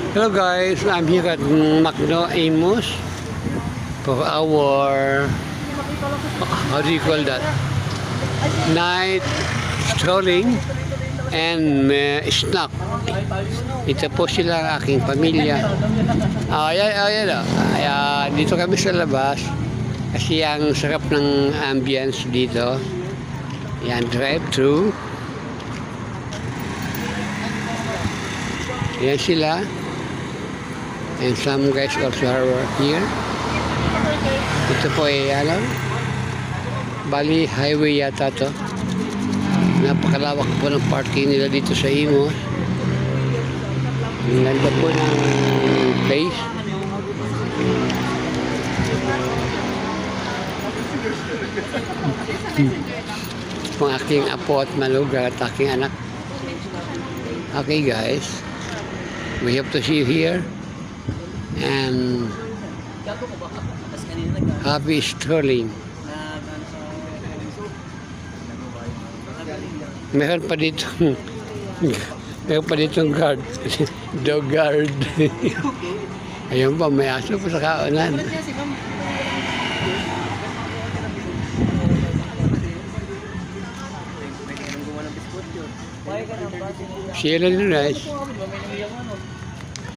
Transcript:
Hello guys, I'm here at Macdo Amos for our, how do you call that, night strolling and snack. Ito po sila ang aking pamilya. Ayan. Dito kami sa labas kasi ang sarap ng ambience dito. Yan, drive-thru. Yan sila. And some guys also are here. Ito po ay bali highway yata to. Napakalawak po ng parking nila dito sa Imos. Ang ganda po ng place. Ang aking apo at malugar at aking anak. Okay guys, we hope to see you here and happy strolling. Meron pa ditong guard. Dog guard. Ayun pa, may aso pa sa kaunan. See you later guys.